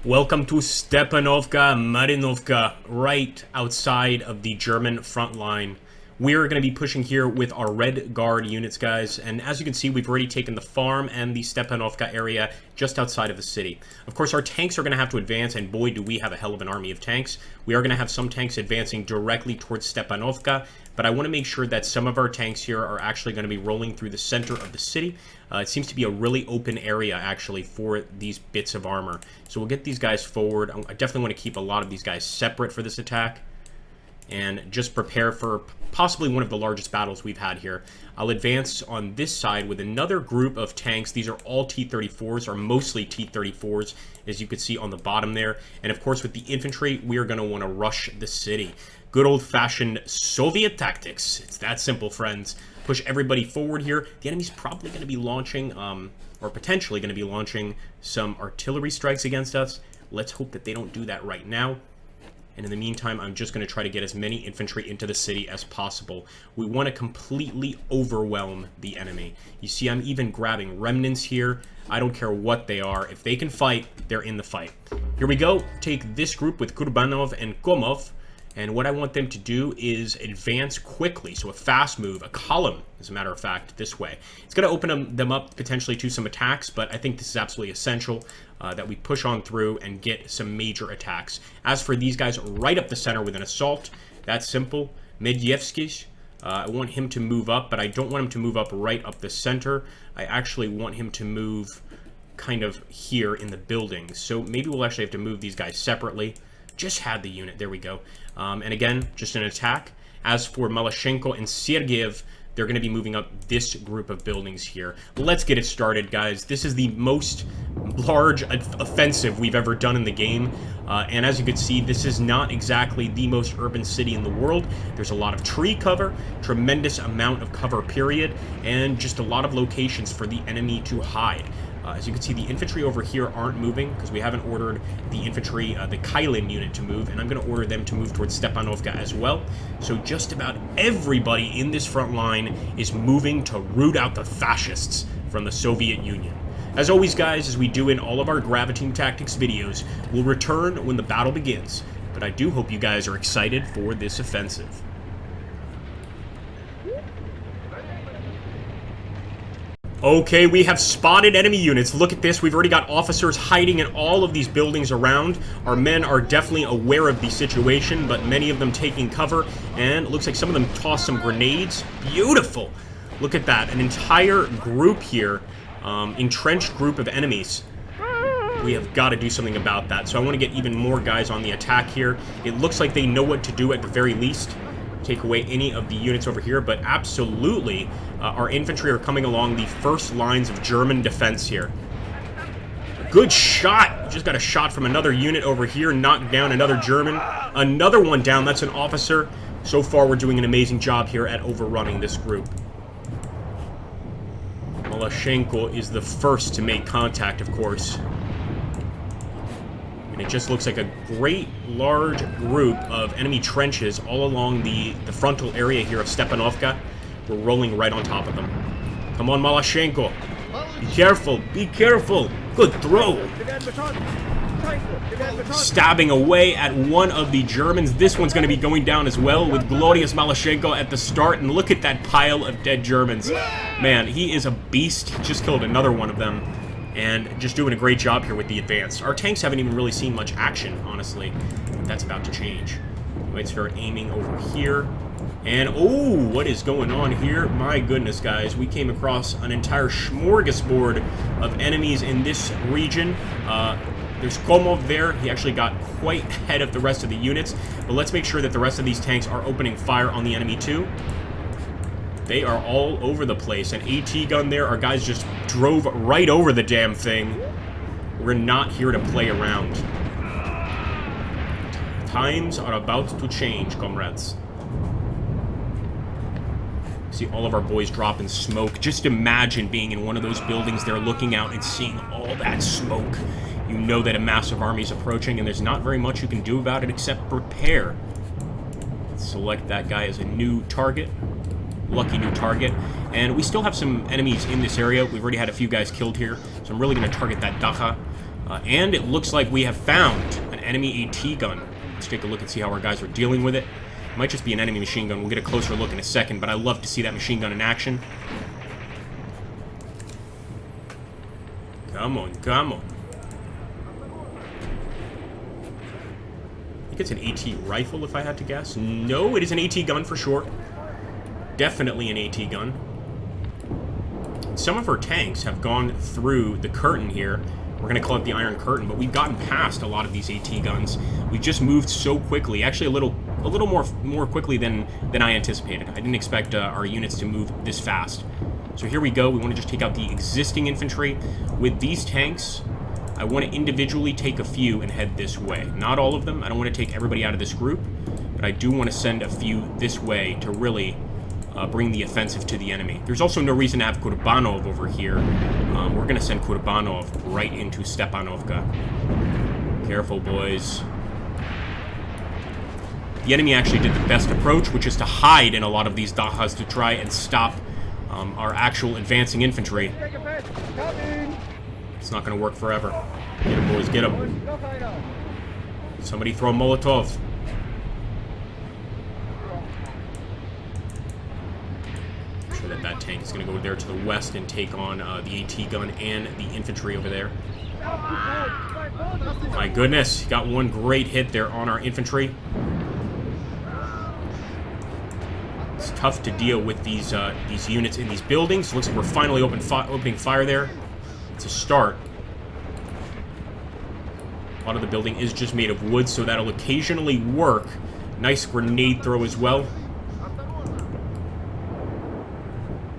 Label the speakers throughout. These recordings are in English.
Speaker 1: Welcome to Stepanovka, Marinovka, right outside of the German front line. We're going to be pushing here with our Red Guard units, guys, and as you can see, we've already taken the farm and the Stepanovka area just outside of the city. Of course, our tanks are going to have to advance, and boy, do we have a hell of an army of tanks. We are going to have some tanks advancing directly towards Stepanovka, but I want to make sure that some of our tanks here are actually going to be rolling through the center of the city. It seems to be a really open area, actually, for these bits of armor. So we'll get these guys forward. I definitely want to keep a lot of these guys separate for this attack, and just prepare for possibly one of the largest battles we've had here. I'll advance on this side with another group of tanks. These are all T-34s, or mostly T-34s, as you can see on the bottom there. And of course, with the infantry, we are going to want to rush the city. Good old-fashioned Soviet tactics. It's that simple, friends. Push everybody forward here. The enemy's probably going to be launching, or potentially going to be launching, some artillery strikes against us. Let's hope that they don't do that right now. And in the meantime, I'm just going to try to get as many infantry into the city as possible. We want to completely overwhelm the enemy. You see, I'm even grabbing remnants here. I don't care what they are. If they can fight, they're in the fight. Here we go. Take this group with Kurbanov and Komov. And what I want them to do is advance quickly. So a fast move, a column, as a matter of fact, this way. It's going to open them up potentially to some attacks, but I think this is absolutely essential that we push on through and get some major attacks. As for these guys right up the center with an assault, that's simple. Medyevskiy, I want him to move up, but I don't want him to move up right up the center. I actually want him to move kind of here in the buildings. So maybe we'll actually have to move these guys separately. Just had the unit. There we go. And again, just an attack. As for Malashenko and Sergeyev, they're going to be moving up this group of buildings here. Let's get it started, guys. This is the most large offensive we've ever done in the game. And as you can see, this is not exactly the most urban city in the world. There's a lot of tree cover, tremendous amount of cover, period, and just a lot of locations for the enemy to hide. As you can see, the infantry over here aren't moving because we haven't ordered the infantry, the Kailin unit to move, and I'm going to order them to move towards Stepanovka as well. So just about everybody in this front line is moving to root out the fascists from the Soviet Union. As always, guys, as we do in all of our Graviteam Tactics videos, we'll return when the battle begins. But I do hope you guys are excited for this offensive. Okay, we have spotted enemy units. Look at this. We've already got officers hiding in all of these buildings around. Our men are definitely aware of the situation, but many of them taking cover. And it looks like some of them tossed some grenades. Beautiful. Look at that. An entire group here. Entrenched group of enemies. We have got to do something about that. So I want to get even more guys on the attack here. It looks like they know what to do at the very least. Take away any of the units over here, but absolutely our infantry are coming along the first lines of German defense here. Good shot. Just got a shot from another unit over here, knocked down another German. Another one down. That's an officer. So far, we're doing an amazing job here at overrunning this group. Malashenko is the first to make contact, of course. And it just looks like a great large group of enemy trenches all along the frontal area here of Stepanovka. We're rolling right on top of them. Come on, Malashenko. Be careful. Be careful. Good throw. Stabbing away at one of the Germans. This one's going to be going down as well with glorious Malashenko at the start. And look at that pile of dead Germans. Man, he is a beast. He just killed another one of them. And just doing a great job here with the advance. Our tanks haven't even really seen much action, honestly. But that's about to change. Let's start aiming over here. And, oh, what is going on here? My goodness, guys. We came across an entire smorgasbord of enemies in this region. There's Komov there. He actually got quite ahead of the rest of the units. But let's make sure that the rest of these tanks are opening fire on the enemy, too. They are all over the place. An AT gun there. Our guys just drove right over the damn thing. We're not here to play around. Times are about to change, comrades. See all of our boys dropping smoke. Just imagine being in one of those buildings there, looking out and seeing all that smoke. You know that a massive army is approaching, and there's not very much you can do about it except prepare. Select that guy as a new target. Lucky new target. And we still have some enemies in this area. We've already had a few guys killed here, so I'm really going to target that Dacha. And it looks like we have found an enemy AT gun. Let's take a look and see how our guys are dealing with it. It might just be an enemy machine gun. We'll get a closer look in a second, but I love to see that machine gun in action. Come on, come on. I think it's an AT rifle, if I had to guess. No, it is an AT gun for sure. Definitely an AT gun. Some of our tanks have gone through the curtain here. We're going to call it the Iron Curtain, but we've gotten past a lot of these AT guns. We just moved so quickly, actually a little more quickly than I anticipated. I didn't expect our units to move this fast. So here we go. We want to just take out the existing infantry. With these tanks, I want to individually take a few and head this way. Not all of them. I don't want to take everybody out of this group, but I do want to send a few this way to really bring the offensive to the enemy. There's also no reason to have Kurbanov over here. We're going to send Kurbanov right into Stepanovka. Careful, boys. The enemy actually did the best approach, which is to hide in a lot of these dahas to try and stop our actual advancing infantry. It's not going to work forever. Get him, boys, get him. Somebody throw a Molotov. That tank is going to go there to the west and take on the AT gun and the infantry over there. My goodness, got one great hit there on our infantry. It's tough to deal with these units in these buildings. Looks like we're finally opening fire there. It's a start. A lot of the building is just made of wood, so that'll occasionally work. Nice grenade throw as well.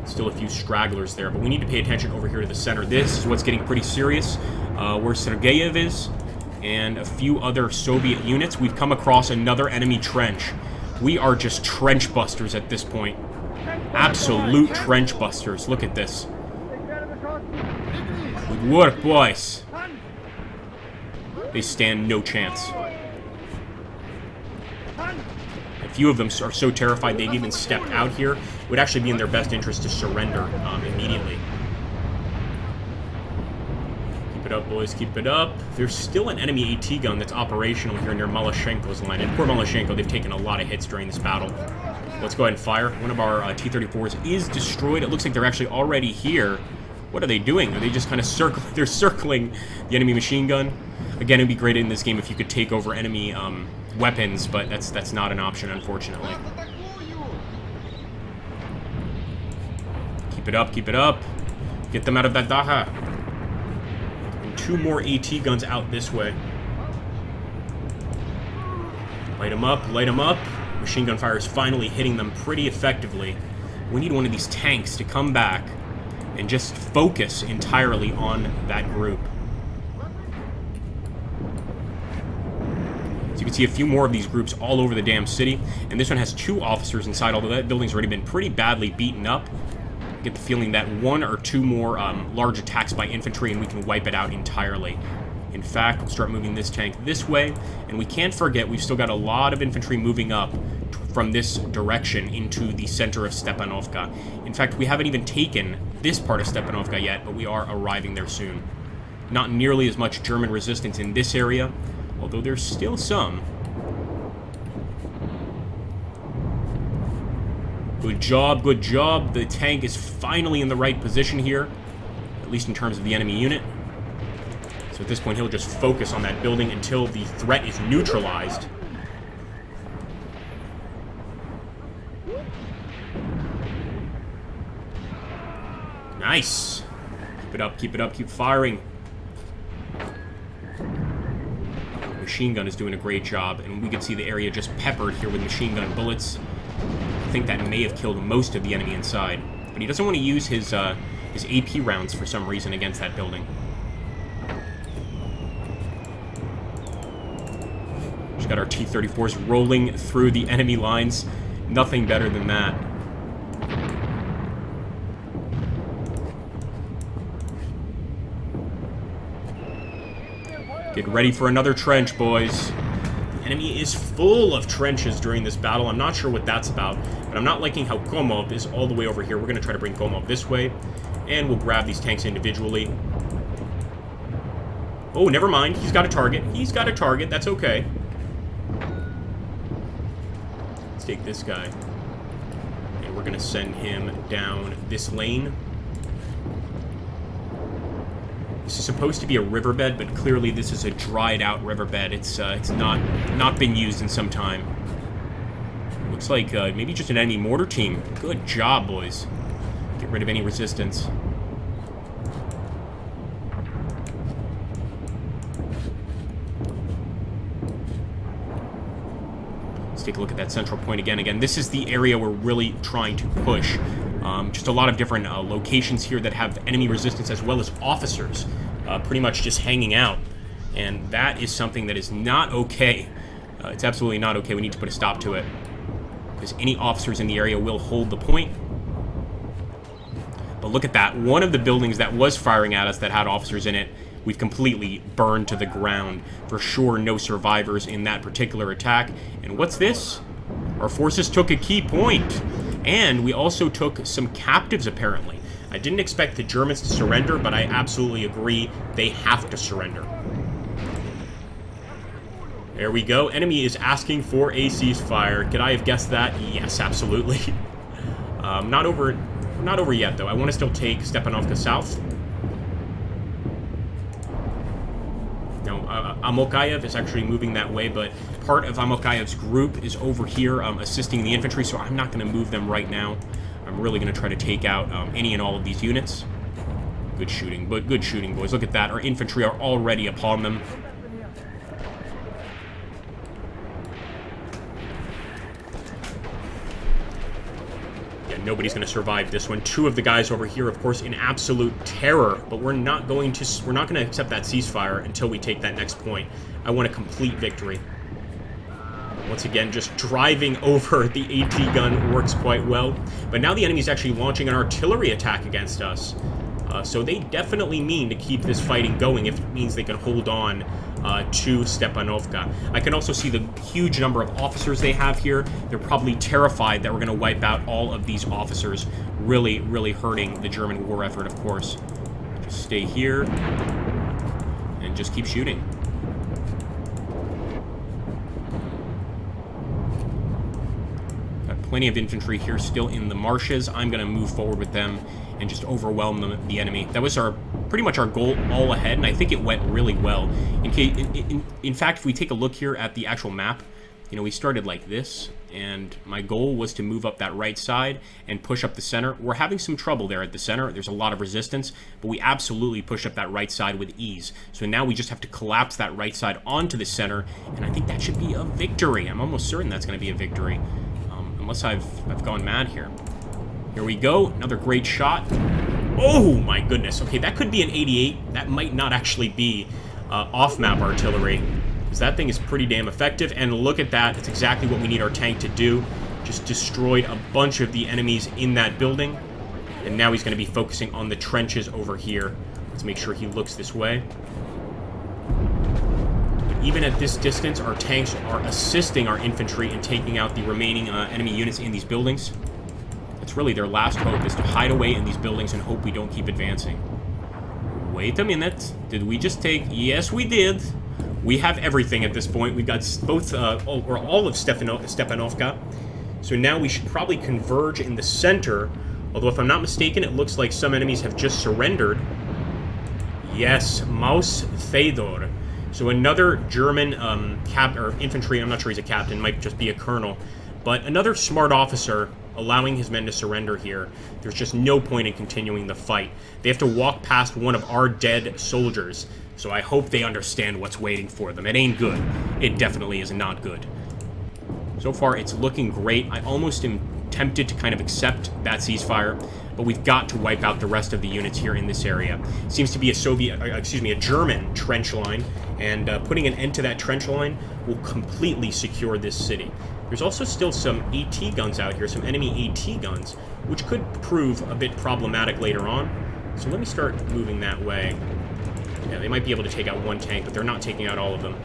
Speaker 1: Still a few stragglers there, but we need to pay attention over here to the center. This is what's getting pretty serious. Where Sergeyev is, and a few other Soviet units. We've come across another enemy trench. We are just trench busters at this point. Absolute trench busters. Look at this. Good work, boys. They stand no chance. A few of them are so terrified they've even stepped out here. It would actually be in their best interest to surrender immediately. Keep it up, boys. Keep it up. There's still an enemy AT gun that's operational here near Malashenko's line. And poor Malashenko, they've taken a lot of hits during this battle. Let's go ahead and fire. One of our T-34s is destroyed. It looks like they're actually already here. What are they doing? Are they just kind of circling? They're circling the enemy machine gun. Again, it'd be great in this game if you could take over enemy weapons, but that's not an option, unfortunately. Keep it up, keep it up. Get them out of that Daha. And two more AT guns out this way. Light them up, light them up. Machine gun fire is finally hitting them pretty effectively. We need one of these tanks to come back and just focus entirely on that group. So you can see a few more of these groups all over the damn city. And this one has 2 officers inside, although that building's already been pretty badly beaten up. I get the feeling that 1 or 2 more large attacks by infantry and we can wipe it out entirely. In fact, we'll start moving this tank this way. And we can't forget, we've still got a lot of infantry moving up from this direction into the center of Stepanovka. In fact, we haven't even taken this part of Stepanovka yet, but we are arriving there soon. Not nearly as much German resistance in this area, although there's still some. Good job, good job. The tank is finally in the right position here, at least in terms of the enemy unit. So at this point, he'll just focus on that building until the threat is neutralized. Nice. Keep it up, keep it up, keep firing. Machine gun is doing a great job, and we can see the area just peppered here with machine gun bullets. I think that may have killed most of the enemy inside, but he doesn't want to use his AP rounds for some reason against that building. Just got our T-34s rolling through the enemy lines. Nothing better than that. Get ready for another trench, boys. The enemy is full of trenches during this battle. I'm not sure what that's about, but I'm not liking how Komov is all the way over here. We're going to try to bring Komov this way, and we'll grab these tanks individually. Oh, never mind. He's got a target. He's got a target. That's okay. Let's take this guy. And we're going to send him down this lane. This is supposed to be a riverbed, but clearly this is a dried-out riverbed. It's not been used in some time. Looks like maybe just an enemy mortar team. Good job, boys. Get rid of any resistance. Let's take a look at that central point again. Again, this is the area we're really trying to push. Just a lot of different locations here that have enemy resistance as well as officers pretty much just hanging out. And that is something that is not okay. It's absolutely not okay. We need to put a stop to it. Because any officers in the area will hold the point. But look at that. One of the buildings that was firing at us that had officers in it, we've completely burned to the ground. For sure, no survivors in that particular attack. And what's this? Our forces took a key point. And we also took some captives, apparently. I didn't expect the Germans to surrender, but I absolutely agree they have to surrender. There we go. Enemy is asking for a ceasefire. Could I have guessed that? Yes, absolutely. Not over yet, though. I want to still take Stepanovka South. Now, Amokayev is actually moving that way, but part of Amokayev's group is over here assisting the infantry, so I'm not going to move them right now. I'm really going to try to take out any and all of these units. Good shooting, but good shooting, boys. Look at that. Our infantry are already upon them. Nobody's going to survive this one. Two of the guys over here, of course, in absolute terror, but we're not going to accept that ceasefire until we take that next point. I want a complete victory. Once again, just driving over the AT gun works quite well. But now the enemy's actually launching an artillery attack against us. So they definitely mean to keep this fighting going if it means they can hold on to Stepanovka. I can also see the huge number of officers they have here. They're probably terrified that we're going to wipe out all of these officers, really, really hurting the German war effort, of course. Just stay here and just keep shooting. Got plenty of infantry here still in the marshes. I'm going to move forward with them and just overwhelm the enemy. That was pretty much our goal all ahead, and I think it went really well. In fact, if we take a look here at the actual map, you know, we started like this, and my goal was to move up that right side and push up the center. We're having some trouble there at the center. There's a lot of resistance, but we absolutely pushed up that right side with ease. So now we just have to collapse that right side onto the center, and I think that should be a victory. I'm almost certain that's going to be a victory, unless I've gone mad here. Here we go. Another great shot. Oh, my goodness. Okay, that could be an 88. That might not actually be off-map artillery, because that thing is pretty damn effective. And look at that. It's exactly what we need our tank to do. Just destroyed a bunch of the enemies in that building. And now he's going to be focusing on the trenches over here. Let's make sure he looks this way. But even at this distance, our tanks are assisting our infantry in taking out the remaining enemy units in these buildings. It's really their last hope, is to hide away in these buildings and hope we don't keep advancing. Wait a minute. Did we just take... Yes, we did. We have everything at this point. We've got both, or all of Stepanovka. So now we should probably converge in the center. Although, if I'm not mistaken, it looks like some enemies have just surrendered. Yes, Maus Fedor. So another German infantry, I'm not sure he's a captain, might just be a colonel. But another smart officer allowing his men to surrender here. There's just no point in continuing the fight. They have to walk past one of our dead soldiers. So I hope they understand what's waiting for them. It ain't good. It definitely is not good. So far, it's looking great. I almost am tempted to kind of accept that ceasefire, but we've got to wipe out the rest of the units here in this area. Seems to be a German trench line, and putting an end to that trench line will completely secure this city. There's also still some AT guns out here, some enemy AT guns, which could prove a bit problematic later on. So let me start moving that way. Yeah, they might be able to take out one tank, but they're not taking out all of them.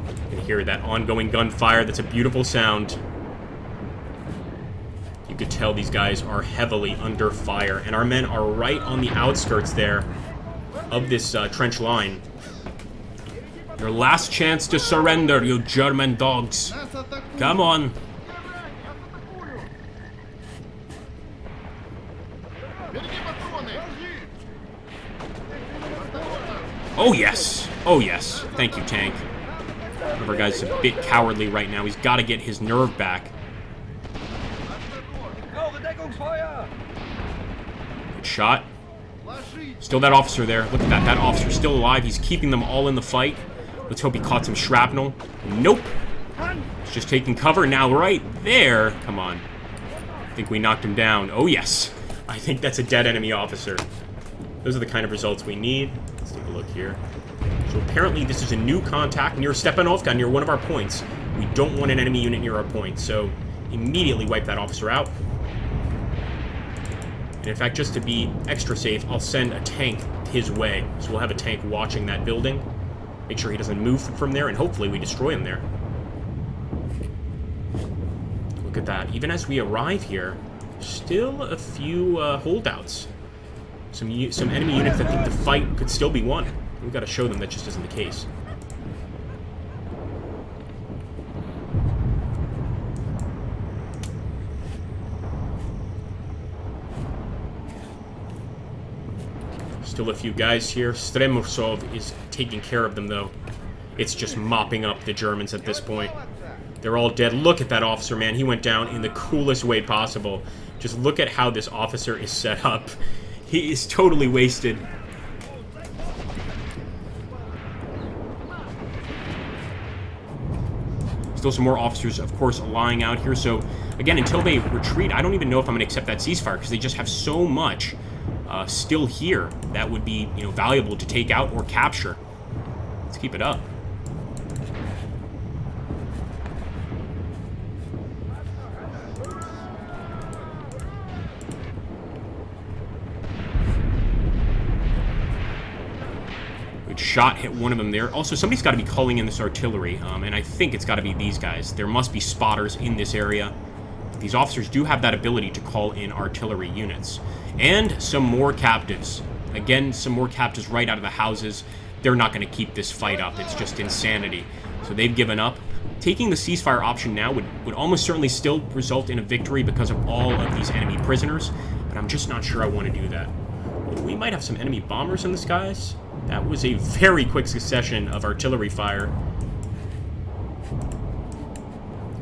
Speaker 1: You can hear that ongoing gunfire. That's a beautiful sound. You could tell these guys are heavily under fire, and our men are right on the outskirts there. of this trench line. Your last chance to surrender, you German dogs. Come on. Oh, yes. Oh, yes. Thank you, tank. One of our guys is a bit cowardly right now. He's got to get his nerve back. Good shot. Still that officer there. Look at that. That officer's still alive. He's keeping them all in the fight. Let's hope he caught some shrapnel. Nope. He's just taking cover. Now right there. Come on. I think we knocked him down. Oh, yes. I think that's a dead enemy officer. Those are the kind of results we need. Let's take a look here. So apparently this is a new contact near Stepanovka, near one of our points. We don't want an enemy unit near our point, so immediately wipe that officer out. And in fact, just to be extra safe, I'll send a tank his way. So we'll have a tank watching that building. Make sure he doesn't move from there, and hopefully we destroy him there. Look at that. Even as we arrive here, still a few holdouts. Some enemy units that think the fight could still be won. We've got to show them that just isn't the case. Still a few guys here. Stremusov is taking care of them, though. It's just mopping up the Germans at this point. They're all dead. Look at that officer, man. He went down in the coolest way possible. Just look at how this officer is set up. He is totally wasted. Still some more officers, of course, lying out here. So, again, until they retreat, I don't even know if I'm going to accept that ceasefire, because they just have so much still here that would be, valuable to take out or capture. Let's keep it up. Good shot, hit one of them there. Also, somebody's got to be calling in this artillery, and I think it's got to be these guys. There must be spotters in this area. These officers do have that ability to call in artillery units. And some more captives. Again, some more captives right out of the houses. They're not going to keep this fight up. It's just insanity. So they've given up. Taking the ceasefire option now would almost certainly still result in a victory because of all of these enemy prisoners, but I'm just not sure I want to do that. We might have some enemy bombers in the skies. That was a very quick succession of artillery fire.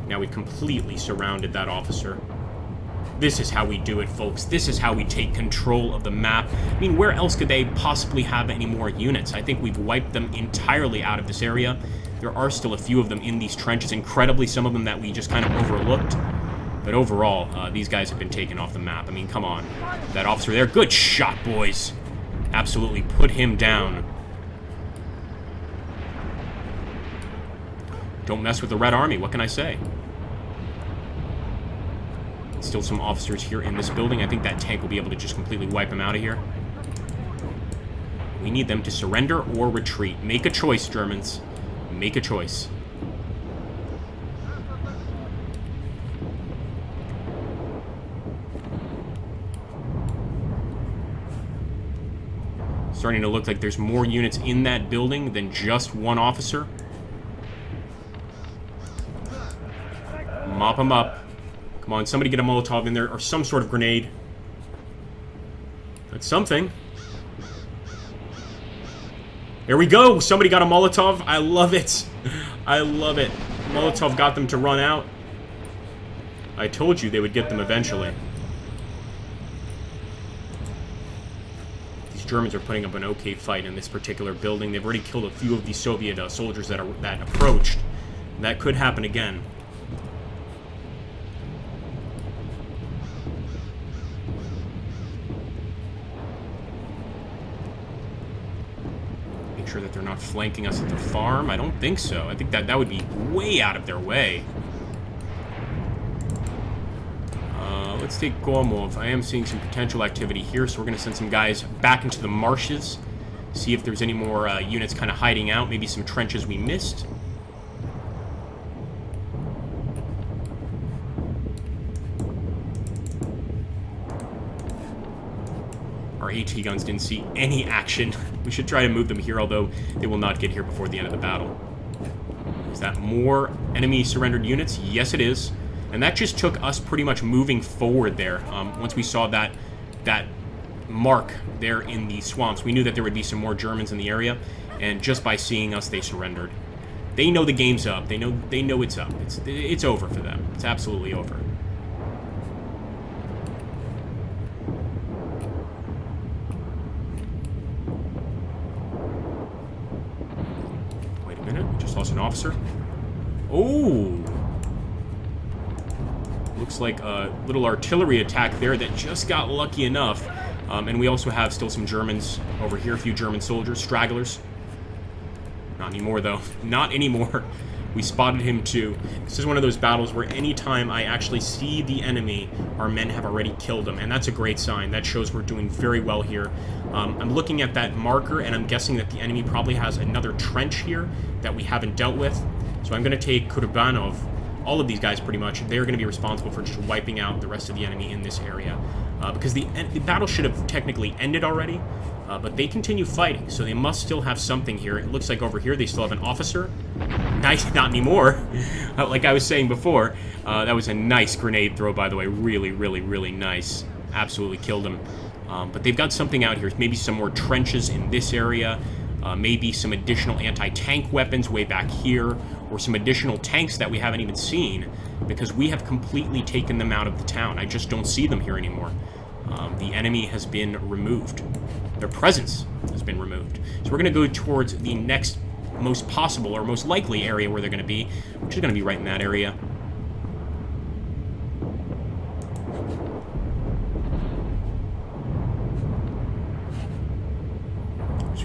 Speaker 1: Now we've completely surrounded that officer. This is how we do it, folks. This is how we take control of the map. I mean, where else could they possibly have any more units? I think we've wiped them entirely out of this area. There are still a few of them in these trenches. Incredibly, some of them that we just kind of overlooked. But overall, these guys have been taken off the map. I mean, come on. That officer there. Good shot, boys. Absolutely put him down. Don't mess with the Red Army. What can I say? Still some officers here in this building. I think that tank will be able to just completely wipe them out of here. We need them to surrender or retreat. Make a choice, Germans. Make a choice. Starting to look like there's more units in that building than just one officer. Mop them up. Come on, somebody get a Molotov in there, or some sort of grenade. That's something. There we go! Somebody got a Molotov. I love it. I love it. Molotov got them to run out. I told you they would get them eventually. These Germans are putting up an okay fight in this particular building. They've already killed a few of the Soviet soldiers that approached. That could happen again. Sure that they're not flanking us at the farm. I don't think so. I think that would be way out of their way. Let's take Gormov. I am seeing some potential activity here, so we're going to send some guys back into the marshes, see if there's any more units kind of hiding out, maybe some trenches we missed. Our Our AT guns didn't see any action. We should try to move them here, although they will not get here before the end of the battle. Is that more enemy surrendered units? Yes, it is. And that just took us pretty much moving forward there. Once we saw that mark there in the swamps, we knew that there would be some more Germans in the area, and just by seeing us, they surrendered. They know the game's up. They know it's up. It's over for them. It's absolutely over. Wait a minute. We just lost an officer. Oh! Looks like a little artillery attack there that just got lucky enough. And we also have still some Germans over here, a few German soldiers, stragglers. Not anymore, though. Not anymore. We spotted him, too. This is one of those battles where anytime I actually see the enemy, our men have already killed him. And that's a great sign. That shows we're doing very well here. I'm looking at that marker, and I'm guessing that the enemy probably has another trench here that we haven't dealt with. So I'm going to take Kurbanov. All of these guys, pretty much, they're going to be responsible for just wiping out the rest of the enemy in this area. Because the battle should have technically ended already, but they continue fighting, so they must still have something here. It looks like over here they still have an officer. Nice, not anymore. Like I was saying before, that was a nice grenade throw, by the way. Really, really, really nice. Absolutely killed him. But they've got something out here. Maybe some more trenches in this area. Maybe some additional anti-tank weapons way back here, or some additional tanks that we haven't even seen, because we have completely taken them out of the town. I just don't see them here anymore. The enemy has been removed. Their presence has been removed. So we're going to go towards the next most possible, or most likely area where they're going to be, which is going to be right in that area.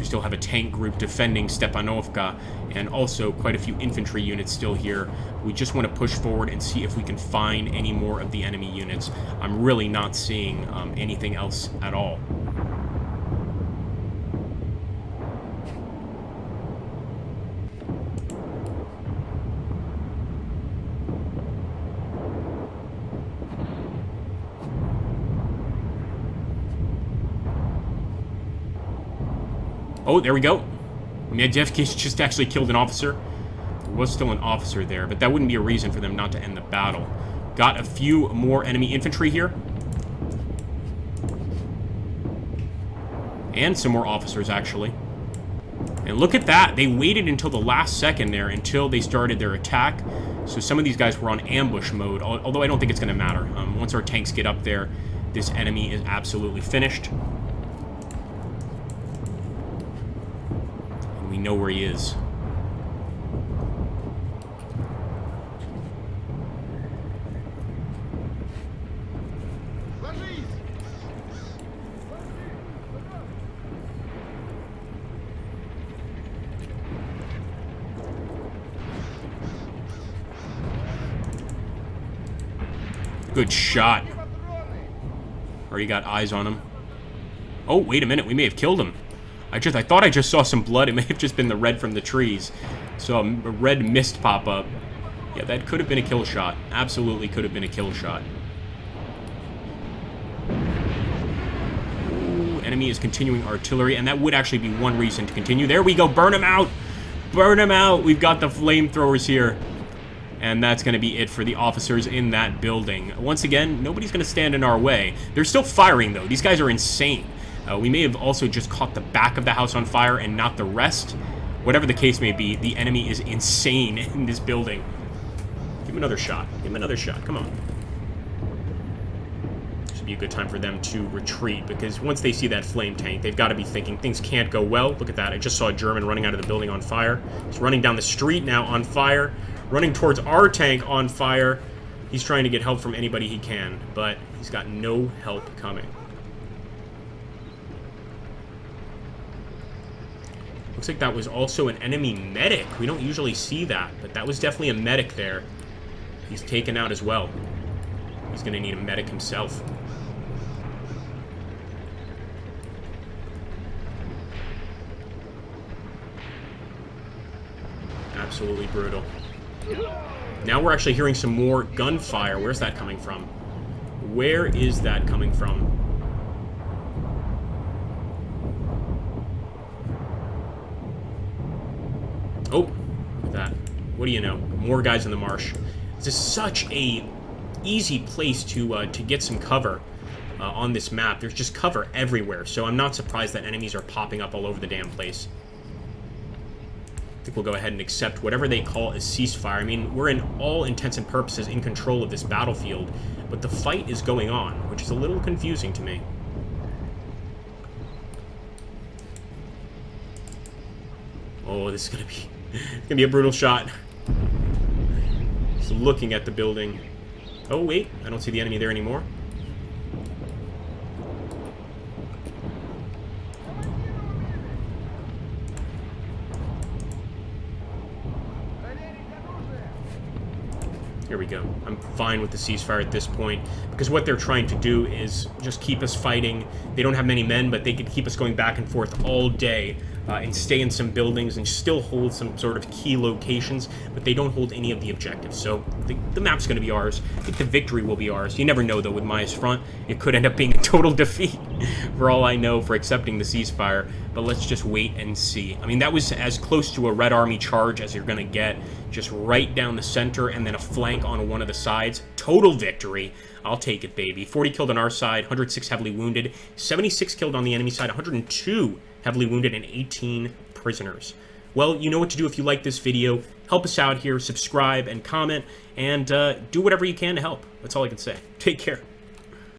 Speaker 1: Still have a tank group defending Stepanovka, and also quite a few infantry units still here. We just want to push forward and see if we can find any more of the enemy units. I'm really not seeing anything else at all. Oh, there we go. Medevki's just actually killed an officer. There was still an officer there, but that wouldn't be a reason for them not to end the battle. Got a few more enemy infantry here. And some more officers, actually. And look at that. They waited until the last second there until they started their attack. So some of these guys were on ambush mode, although I don't think it's going to matter. Once our tanks get up there, this enemy is absolutely finished. We know where he is. Good shot. Already got eyes on him. Oh, wait a minute. We may have killed him. I thought I just saw some blood. It may have just been the red from the trees. So a red mist pop up. Yeah, that could have been a kill shot. Absolutely could have been a kill shot. Ooh, enemy is continuing artillery, and that would actually be one reason to continue. There we go. Burn him out. Burn him out. We've got the flamethrowers here. And that's going to be it for the officers in that building. Once again, nobody's going to stand in our way. They're still firing, though. These guys are insane. We may have also just caught the back of the house on fire and not the rest. Whatever the case may be, the enemy is insane in this building. Give him another shot. Give him another shot. Come on. Should be a good time for them to retreat, because once they see that flame tank, they've got to be thinking things can't go well. Look at that. I just saw a German running out of the building on fire. He's running down the street now on fire. Running towards our tank on fire. He's trying to get help from anybody he can, but he's got no help coming. Looks like that was also an enemy medic. We don't usually see that, but that was definitely a medic there. He's taken out as well. He's going to need a medic himself. Absolutely brutal. Now we're actually hearing some more gunfire. Where's that coming from? Where is that coming from? Oh, look at that. What do you know? More guys in the marsh. This is such a easy place to get some cover on this map. There's just cover everywhere, so I'm not surprised that enemies are popping up all over the damn place. I think we'll go ahead and accept whatever they call a ceasefire. I mean, we're in all intents and purposes in control of this battlefield, but the fight is going on, which is a little confusing to me. Oh, this is gonna be it's gonna be a brutal shot. Just looking at the building. Oh wait, I don't see the enemy there anymore. Here we go. I'm fine with the ceasefire at this point, because what they're trying to do is just keep us fighting. They don't have many men, but they can keep us going back and forth all day and stay in some buildings and still hold some sort of key locations, but they don't hold any of the objectives. So the map's going to be ours. I think the victory will be ours. You never know, though, with Mius front. It could end up being a total defeat, for all I know, for accepting the ceasefire. But let's just wait and see. I mean, that was as close to a Red Army charge as you're going to get. Just right down the center and then a flank on one of the sides. Total victory. I'll take it, baby. 40 killed on our side, 106 heavily wounded, 76 killed on the enemy side, 102 heavily wounded, and 18 prisoners. Well, you know what to do if you like this video. Help us out here, subscribe and comment, and do whatever you can to help. That's all I can say. Take care.